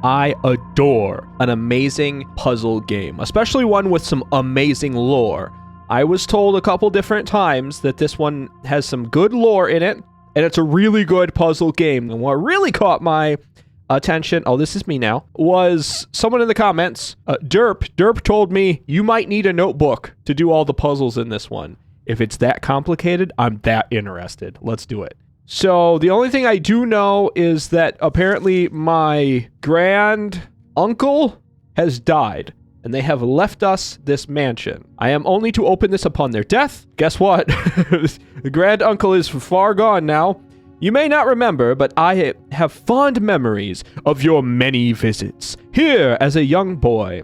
I adore an amazing puzzle game, especially one with some amazing lore. I was told a couple different times that this one has some good lore in it, and it's a really good puzzle game. And what really caught my attention, oh, this is me now, was someone in the comments, Derp told me you might need a notebook to do all the puzzles in this one. If it's that complicated, I'm that interested. Let's do it. So the only thing I do know is that apparently my grand uncle has died, and they have left us this mansion. I am only to open this upon their death. Guess what? The grand uncle is far gone now. You may not remember, but I have fond memories of your many visits here as a young boy.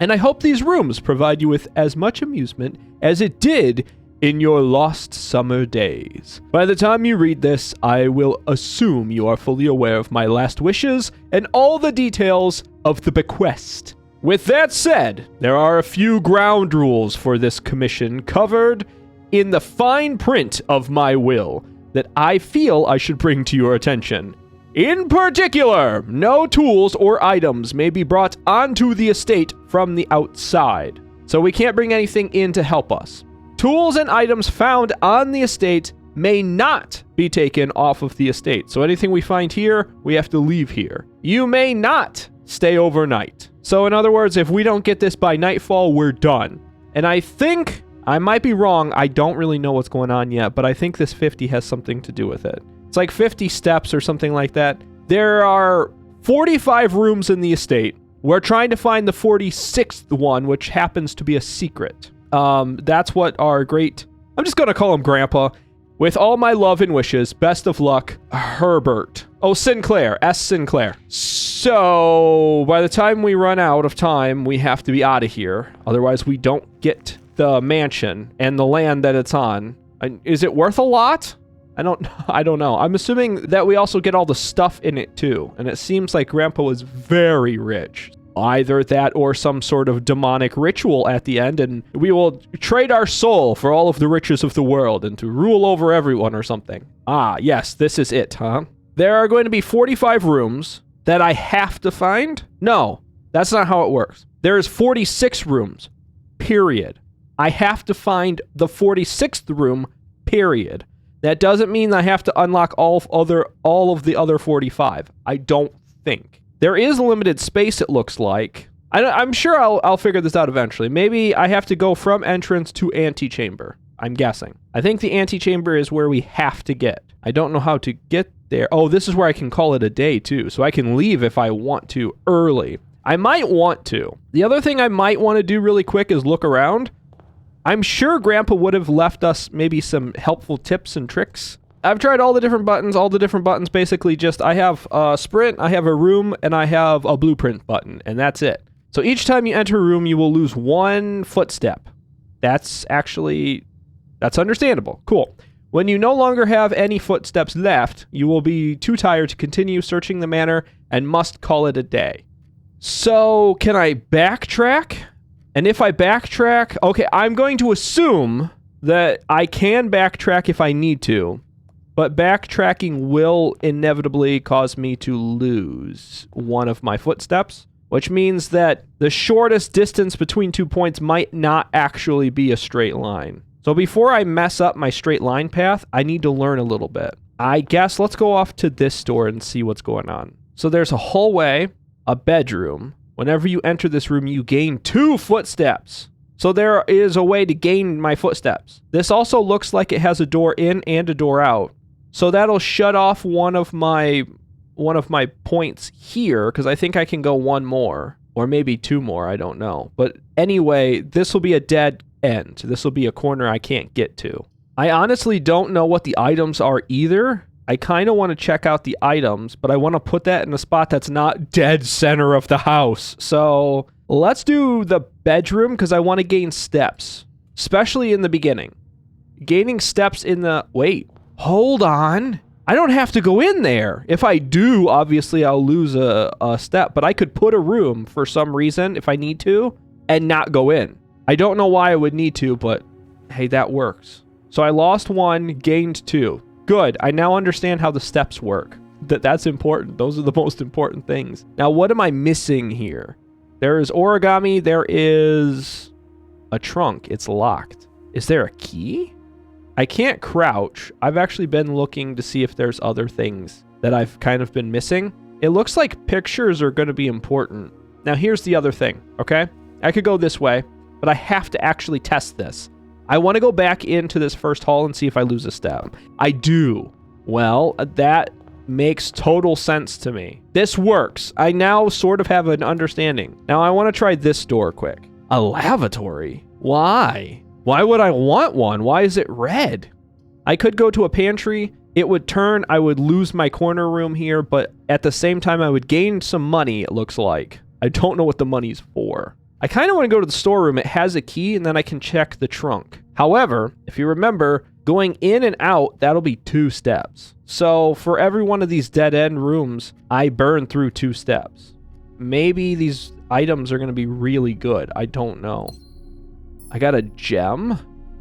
And I hope these rooms provide you with as much amusement as it did in your lost summer days. By the time you read this, I will assume you are fully aware of my last wishes and all the details of the bequest. With that said, there are a few ground rules for this commission covered in the fine print of my will that I feel I should bring to your attention. In particular, no tools or items may be brought onto the estate from the outside. So we can't bring anything in to help us. Tools and items found on the estate may not be taken off of the estate. So anything we find here, we have to leave here. You may not stay overnight. So in other words, if we don't get this by nightfall, we're done. And I think, I might be wrong, I don't really know what's going on yet, but I think this 50 has something to do with it. It's like 50 steps or something like that. There are 45 rooms in the estate. We're trying to find the 46th one, which happens to be a secret. That's what our great, I'm just going to call him Grandpa. With all my love and wishes, best of luck, Herbert. Oh, Sinclair, S. Sinclair. So, by the time we run out of time, we have to be out of here. Otherwise, we don't get the mansion and the land that it's on. Is it worth a lot? I don't know. I'm assuming that we also get all the stuff in it too. And it seems like Grandpa was very rich. Either that or some sort of demonic ritual at the end, and we will trade our soul for all of the riches of the world and to rule over everyone or something. Ah, yes, this is it, huh? There are going to be 45 rooms that I have to find? No, that's not how it works. There is 46 rooms, period. I have to find the 46th room, period. That doesn't mean I have to unlock all of the other 45. I don't think. There is limited space, it looks like. I'm sure I'll figure this out eventually. Maybe I have to go from entrance to antechamber. I'm guessing. I think the antechamber is where we have to get. I don't know how to get there. Oh, this is where I can call it a day too. So I can leave if I want to early. I might want to. The other thing I might want to do really quick is look around. I'm sure Grandpa would have left us maybe some helpful tips and tricks. I've tried all the different buttons. All the different buttons basically just, I have a sprint, I have a room, and I have a blueprint button, and that's it. So each time you enter a room, you will lose one footstep. That's understandable. Cool. When you no longer have any footsteps left, you will be too tired to continue searching the manor and must call it a day. So can I backtrack? And if I backtrack, okay, I'm going to assume that I can backtrack if I need to. But backtracking will inevitably cause me to lose one of my footsteps, which means that the shortest distance between 2 points might not actually be a straight line. So before I mess up my straight line path, I need to learn a little bit. I guess let's go off to this door and see what's going on. So there's a hallway, a bedroom. Whenever you enter this room, you gain 2 footsteps. So there is a way to gain my footsteps. This also looks like it has a door in and a door out. So that'll shut off one of my points here, because I think I can go one more, or maybe 2 more, I don't know. But anyway, this will be a dead end. This will be a corner I can't get to. I honestly don't know what the items are either. I kind of want to check out the items, but I want to put that in a spot that's not dead center of the house. So let's do the bedroom, because I want to gain steps, especially in the beginning. Gaining steps in the... Wait. Hold on. I don't have to go in there. If I do, obviously I'll lose a step, but I could put a room for some reason if I need to and not go in. I don't know why I would need to, but hey, that works. So I lost 1, gained 2. Good. I now understand how the steps work. that that's important. Those are the most important things. Now, what am I missing here? There is origami. There is a trunk. It's locked. Is there a key? I can't crouch. I've actually been looking to see if there's other things that I've kind of been missing. It looks like pictures are going to be important. Now, here's the other thing, okay? I could go this way, but I have to actually test this. I want to go back into this first hall and see if I lose a step. I do. Well, that makes total sense to me. This works. I now sort of have an understanding. Now, I want to try this door quick. A lavatory? Why? Why would I want one? Why is it red? I could go to a pantry. It would turn. I would lose my corner room here, but at the same time, I would gain some money, it looks like. I don't know what the money's for. I kind of want to go to the storeroom. It has a key, and then I can check the trunk. However, if you remember, going in and out, that'll be 2 steps. So for every one of these dead-end rooms, I burn through 2 steps. Maybe these items are going to be really good. I don't know. I got a gem.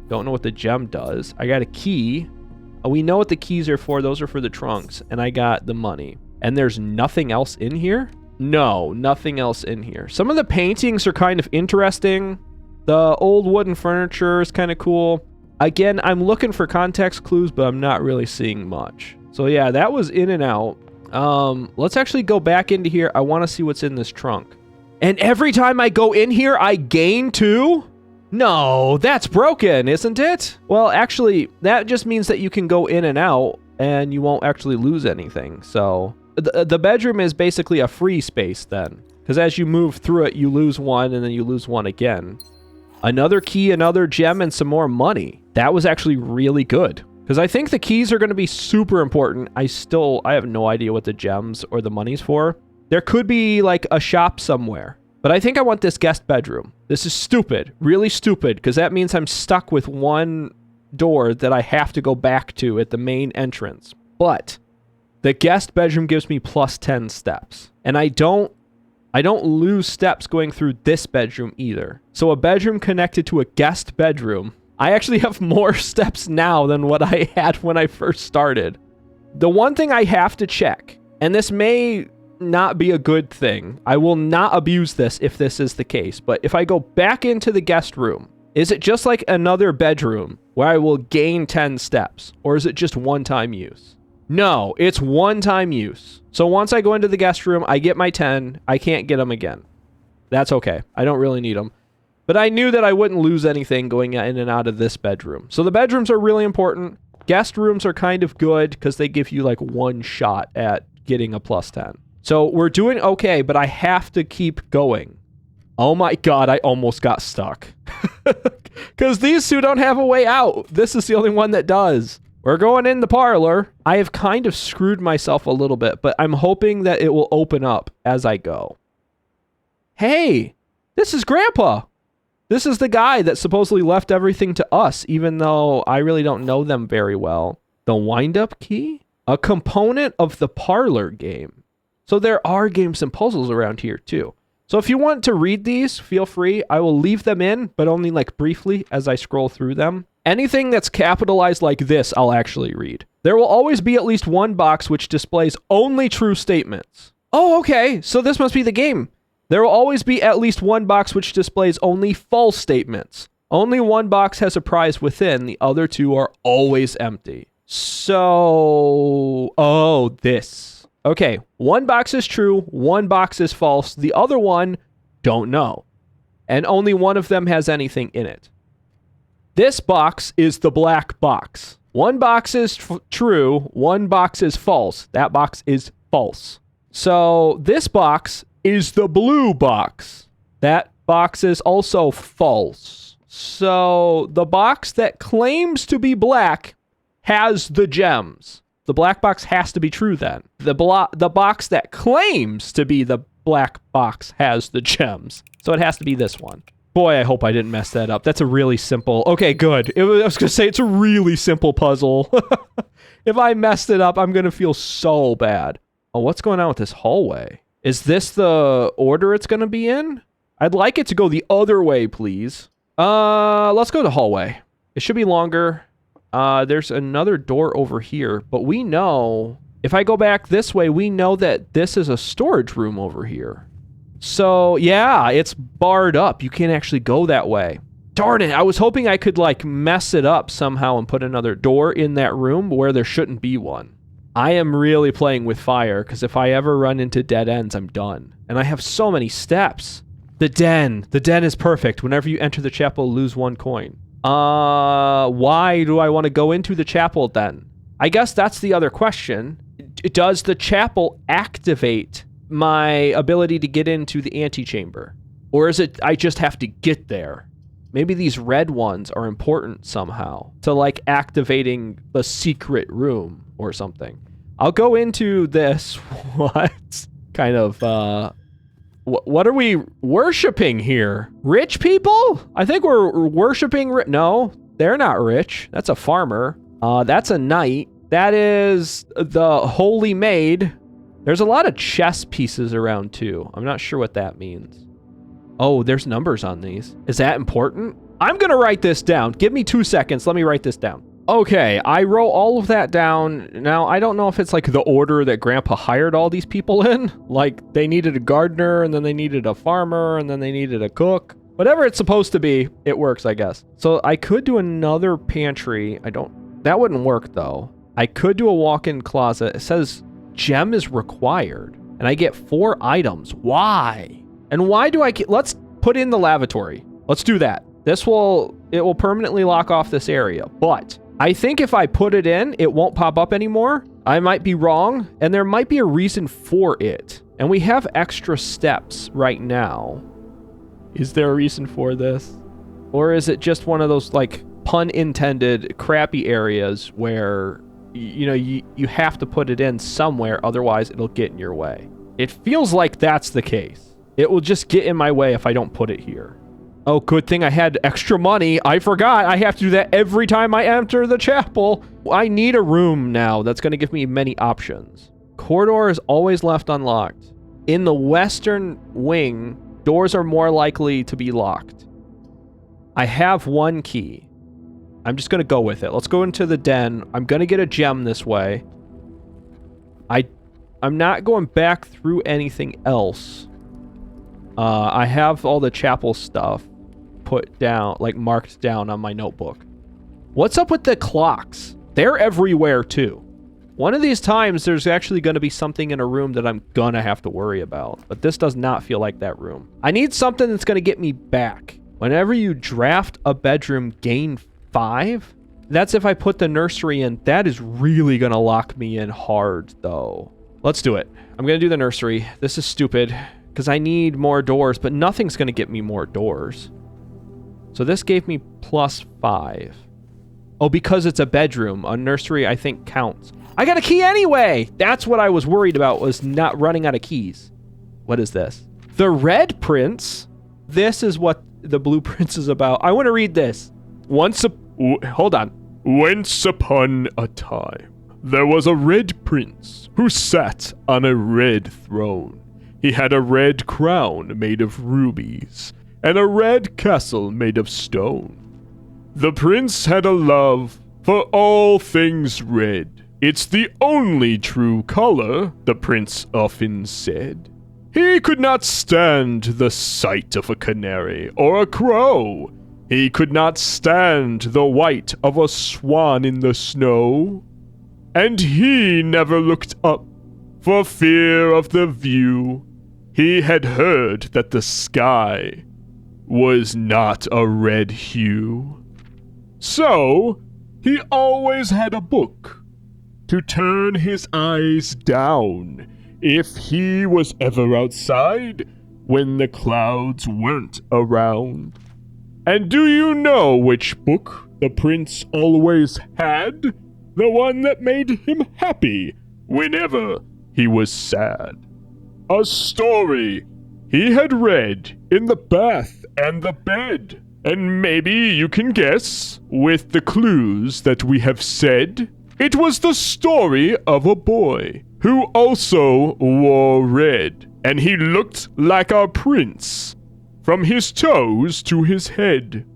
Don't know what the gem does. I got a key. We know what the keys are for. Those are for the trunks. And I got the money. And there's nothing else in here? No, nothing else in here. Some of the paintings are kind of interesting. The old wooden furniture is kind of cool. Again, I'm looking for context clues, but I'm not really seeing much. So yeah, that was in and out. Let's actually go back into here. I want to see what's in this trunk. And every time I go in here, I gain 2? No, that's broken, isn't it? Well, actually, that just means that you can go in and out and you won't actually lose anything. So the bedroom is basically a free space then, because as you move through it, you lose 1 and then you lose 1 again. Another key, another gem, and some more money. That was actually really good, because I think the keys are going to be super important. I have no idea what the gems or the money's for. There could be like a shop somewhere, but I think I want this guest bedroom. This is stupid, really stupid, because that means I'm stuck with 1 door that I have to go back to at the main entrance. But the guest bedroom gives me plus 10 steps, and I don't lose steps going through this bedroom either. So a bedroom connected to a guest bedroom, I actually have more steps now than what I had when I first started. The one thing I have to check, and this may not be a good thing, I will not abuse this if this is the case, but if I go back into the guest room, is it just like another bedroom where I will gain 10 steps, or is it just one-time use? No, it's one-time use. So once I go into the guest room, I get my 10. I can't get them again. That's okay. I don't really need them. But I knew that I wouldn't lose anything going in and out of this bedroom. So the bedrooms are really important. Guest rooms are kind of good because they give you like 1 shot at getting a plus 10. So we're doing okay, but I have to keep going. Oh my God, I almost got stuck. Because these 2 don't have a way out. This is the only one that does. We're going in the parlor. I have kind of screwed myself a little bit, but I'm hoping that it will open up as I go. Hey, this is Grandpa. This is the guy that supposedly left everything to us, even though I really don't know them very well. The wind-up key? A component of the parlor game. So there are games and puzzles around here too. So if you want to read these, feel free. I will leave them in, but only like briefly as I scroll through them. Anything that's capitalized like this, I'll actually read. There will always be at least 1 box which displays only true statements. Oh, okay. So this must be the game. There will always be at least 1 box which displays only false statements. Only 1 box has a prize within. The other 2 are always empty. So, this. Okay, 1 box is true, 1 box is false. The other one, don't know. And only 1 of them has anything in it. This box is the black box. 1 box is true, 1 box is false. That box is false. So this box is the blue box. That box is also false. So the box that claims to be black has the gems. The black box has to be true then. The box that claims to be the black box has the gems. So it has to be this one. Boy, I hope I didn't mess that up. That's a really simple... Okay, good. I was going to say it's a really simple puzzle. If I messed it up, I'm going to feel so bad. Oh, what's going on with this hallway? Is this the order it's going to be in? I'd like it to go the other way, please. Let's go to hallway. It should be longer. There's another door over here, but we know If I go back this way, we know that this is a storage room over here. So, yeah, it's barred up. You can't actually go that way. Darn it, I was hoping I could, like, mess it up somehow and put another door in that room where there shouldn't be one. I am really playing with fire, because if I ever run into dead ends, I'm done. And I have so many steps. The den. The den is perfect. Whenever you enter the chapel, lose 1 coin. Why do I want to go into the chapel then? I guess that's the other question. Does the chapel activate my ability to get into the antechamber? Or is it I just have to get there? Maybe these red ones are important somehow to like activating the secret room or something. I'll go into this. What kind of, what are we worshiping here? Rich people? I think we're worshiping, no, they're not rich. That's a farmer. That's a knight. That is the holy maid. There's a lot of chess pieces around too. I'm not sure what that means. Oh, there's numbers on these. Is that important? I'm gonna write this down. Give me 2 seconds. Let me write this down. Okay, I wrote all of that down. Now, I don't know if it's like the order that Grandpa hired all these people in. Like, they needed a gardener, and then they needed a farmer, and then they needed a cook. Whatever it's supposed to be, it works, I guess. So I could do another pantry. That wouldn't work, though. I could do a walk-in closet. It says gem is required, and I get 4 items. Why? And why do I get... Let's put in the lavatory. Let's do that. It will permanently lock off this area, but I think if I put it in, it won't pop up anymore. I might be wrong, and there might be a reason for it. And we have extra steps right now. Is there a reason for this? Or is it just one of those, like, pun intended, crappy areas where, you know, you have to put it in somewhere, otherwise it'll get in your way? It feels like that's the case. It will just get in my way if I don't put it here. Oh, good thing I had extra money. I forgot. I have to do that every time I enter the chapel. I need a room now that's going to give me many options. Corridor is always left unlocked. In the western wing, doors are more likely to be locked. I have 1 key. I'm just going to go with it. Let's go into the den. I'm going to get a gem this way. I'm not going back through anything else. I have all the chapel stuff put down, like marked down on my notebook. What's up with the clocks? They're everywhere too. One of these times there's actually going to be something in a room that I'm going to have to worry about, but this does not feel like that room. I need something that's going to get me back. Whenever you draft a bedroom, gain 5? That's if I put the nursery in. That is really going to lock me in hard though. Let's do it. I'm going to do the nursery. This is stupid, because I need more doors, but nothing's going to get me more doors. So this gave me +5. Oh, because it's a bedroom. A nursery, I think, counts. I got a key anyway! That's what I was worried about, was not running out of keys. What is this? The Red Prince? This is what the blueprints is about. I want to read this. Hold on. Once upon a time, there was a red prince who sat on a red throne. He had a red crown made of rubies, and a red castle made of stone. The prince had a love for all things red. It's the only true color, the prince often said. He could not stand the sight of a canary or a crow. He could not stand the white of a swan in the snow. And he never looked up for fear of the view. He had heard that the sky was not a red hue. So, he always had a book to turn his eyes down if he was ever outside when the clouds weren't around. And do you know which book the prince always had? The one that made him happy whenever he was sad. A story he had read in the bath and the bed. And maybe you can guess, with the clues that we have said, it was the story of a boy who also wore red, and he looked like a prince, from his toes to his head.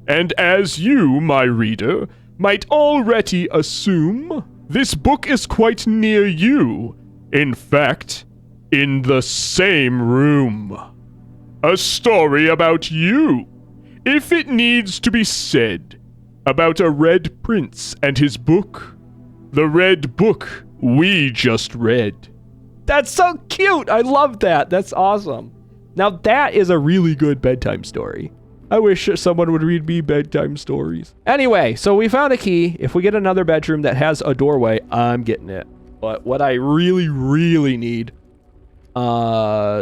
And as you, my reader, might already assume, This book is quite near you. In fact, in the same room. A story about you. If it needs to be said, about a red prince and his book. The red book we just read. That's so cute. I love that. That's awesome. Now that is a really good bedtime story. I wish someone would read me bedtime stories. Anyway, so we found a key. If we get another bedroom that has a doorway, I'm getting it. But what I really, really need,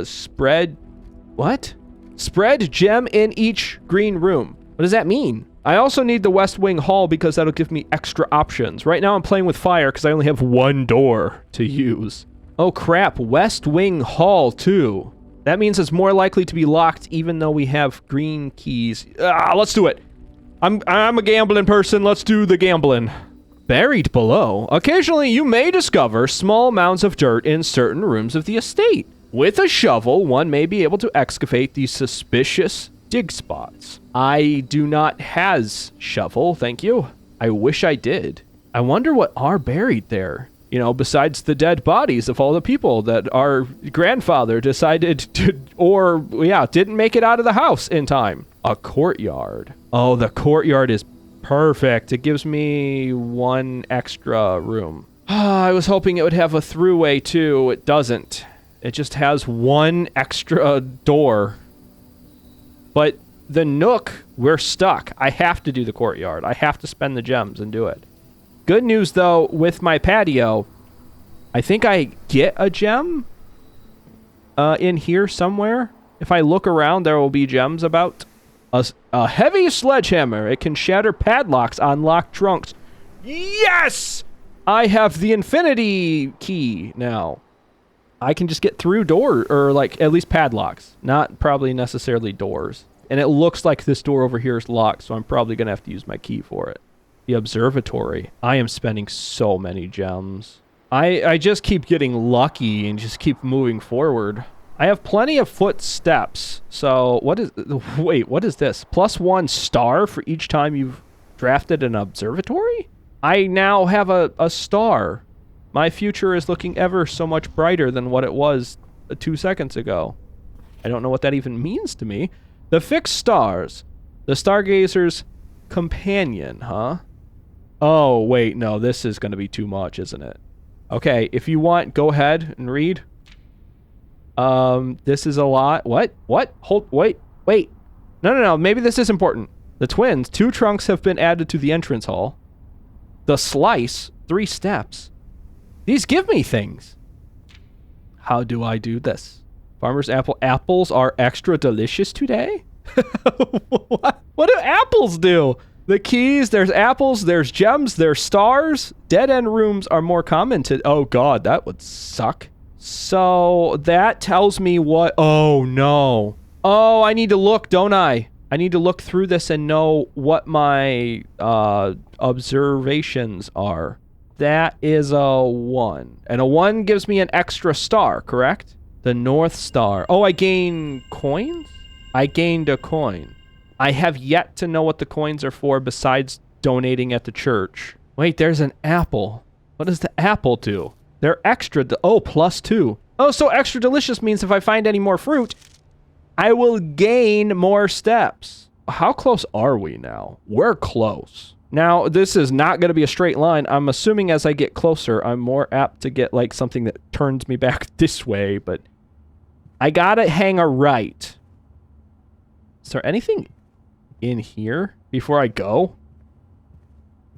spread gem in each green room. What does that mean? I also need the West Wing Hall because that'll give me extra options. Right now I'm playing with fire because I only have one door to use. Oh crap, West Wing Hall too. That means it's more likely to be locked even though we have green keys. Let's do it. I'm a gambling person. Let's do the gambling. Buried below, occasionally you may discover small mounds of dirt in certain rooms of the estate. With a shovel, one may be able to excavate these suspicious dig spots. I do not has shovel, thank you. I wish I did. I wonder what are buried there. You know, besides the dead bodies of all the people that our grandfather decided to, didn't make it out of the house in time. A courtyard. Oh, the courtyard is perfect. It gives me one extra room. I was hoping it would have a throughway too. It doesn't. It just has one extra door. But the nook, we're stuck. I have to do the courtyard. I have to spend the gems and do it. Good news, though, with my patio, I think I get a gem in here somewhere. If I look around, there will be gems about. A heavy sledgehammer. It can shatter padlocks on locked trunks. Yes! I have the infinity key now. I can just get through doors, or like at least padlocks. Not probably necessarily doors. And it looks like this door over here is locked, so I'm probably going to have to use my key for it. The observatory. I am spending so many gems. I just keep getting lucky and just keep moving forward. I have plenty of footsteps. So what is this? +1 star for each time you've drafted an observatory? I now have a star. My future is looking ever so much brighter than what it was 2 seconds ago. I don't know what that even means to me. The fixed stars. The stargazer's companion, huh? Oh, wait, no, this is going to be too much, isn't it? Okay, if you want, go ahead and read. This is a lot. What? Wait. No. Maybe this is important. The twins, 2 trunks have been added to the entrance hall. The slice, 3 steps. These give me things. How do I do this? Farmer's apples are extra delicious today? What do apples do? The keys, there's apples, there's gems, there's stars. Dead-end rooms are more common to... Oh, God, that would suck. So that tells me what... Oh, no. Oh, I need to look, don't I? I need to look through this and know what my observations are. That is a 1. And a 1 gives me an extra star, correct? The North Star. Oh, I gain coins? I gained a coin. I have yet to know what the coins are for besides donating at the church. Wait, there's an apple. What does the apple do? They're extra... +2. Oh, so extra delicious means if I find any more fruit, I will gain more steps. How close are we now? We're close. Now, this is not going to be a straight line. I'm assuming as I get closer, I'm more apt to get like something that turns me back this way, but I gotta hang a right. Is there anything in here before I go?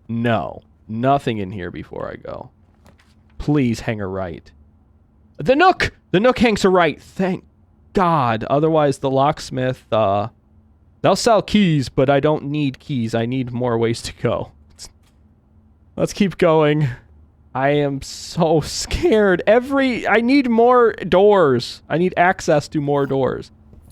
No, nothing in here before I go. Please hang a right. The Nook! The Nook hangs a right. Thank God. Otherwise, the locksmith, they'll sell keys, but I don't need keys. I need more ways to go. Let's keep going. I am so scared. I need more doors. I need access to more doors.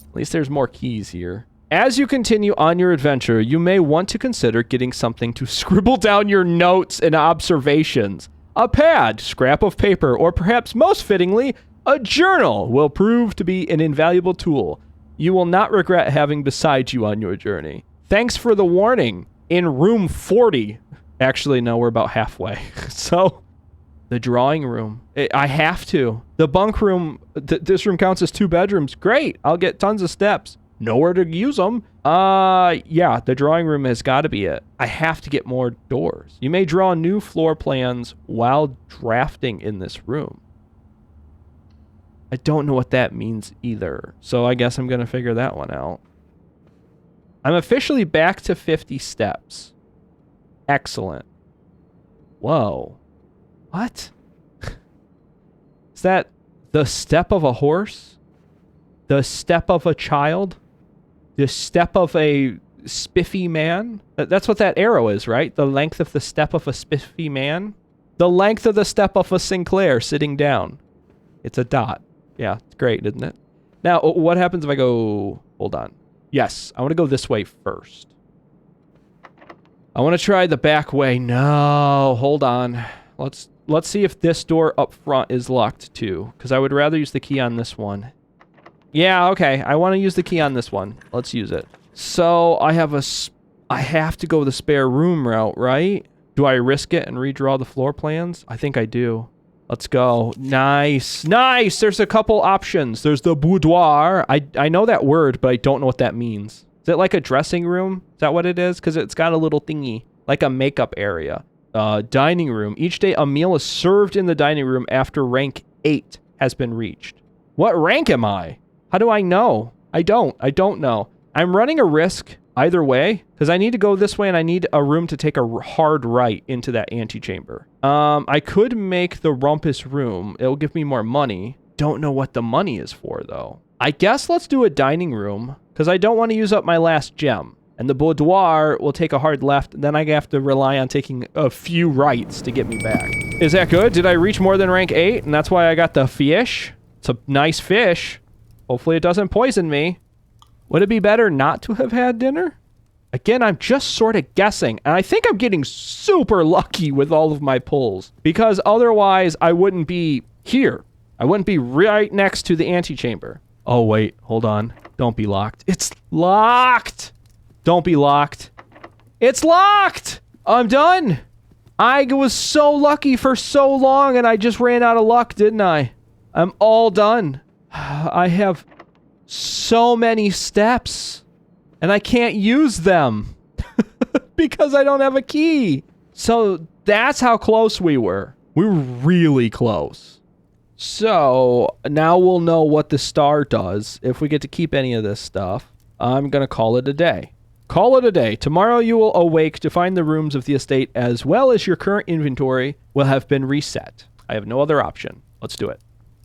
At least there's more keys here. As you continue on your adventure, you may want to consider getting something to scribble down your notes and observations. A pad, scrap of paper, or perhaps most fittingly, a journal will prove to be an invaluable tool you will not regret having beside you on your journey. Thanks for the warning. In room 40. Actually, no, we're about halfway. So, the drawing room. I have to. The bunk room, this room counts as 2 bedrooms. Great. I'll get tons of steps. Nowhere to use them. Yeah, the drawing room has got to be it. I have to get more doors. You may draw new floor plans while drafting in this room. I don't know what that means either. So I guess I'm going to figure that one out. I'm officially back to 50 steps. Excellent. Whoa. What? Is that the step of a horse? The step of a child? The step of a spiffy man? That's what that arrow is, right? The length of the step of a spiffy man? The length of the step of a Sinclair sitting down. It's a dot. Yeah, it's great, isn't it? Now, what happens if I go... Hold on. Yes, I want to go this way first. I want to try the back way. No, hold on. Let's see if this door up front is locked too, because I would rather use the key on this one. Yeah, okay. I want to use the key on this one. Let's use it. So I have to go the spare room route, right? Do I risk it and redraw the floor plans? I think I do. Let's go. Nice. Nice! There's a couple options. There's the boudoir. I know that word, but I don't know what that means. Is it like a dressing room? Is that what it is? Because it's got a little thingy, like a makeup area. Dining room. Each day a meal is served in the dining room after rank 8 has been reached. What rank am I? How do I know? I don't know. I'm running a risk either way, because I need to go this way and I need a room to take a hard right into that antechamber. I could make the rumpus room. It'll give me more money. Don't know what the money is for, though. I guess let's do a dining room, because I don't want to use up my last gem. And the boudoir will take a hard left, then I have to rely on taking a few rights to get me back. Is that good? Did I reach more than rank 8? And that's why I got the fish? It's a nice fish. Hopefully it doesn't poison me. Would it be better not to have had dinner? Again, I'm just sort of guessing. And I think I'm getting super lucky with all of my pulls. Because otherwise, I wouldn't be here. I wouldn't be right next to the antechamber. Oh, wait. Hold on. Don't be locked. It's locked! Don't be locked. It's locked! I'm done! I was so lucky for so long and I just ran out of luck, didn't I? I'm all done. I have so many steps and I can't use them because I don't have a key. So that's how close we were. We were really close. So now we'll know what the star does if we get to keep any of this stuff. I'm going to call it a day. Call it a day. Tomorrow you will awake to find the rooms of the estate as well as your current inventory will have been reset. I have no other option. Let's do it.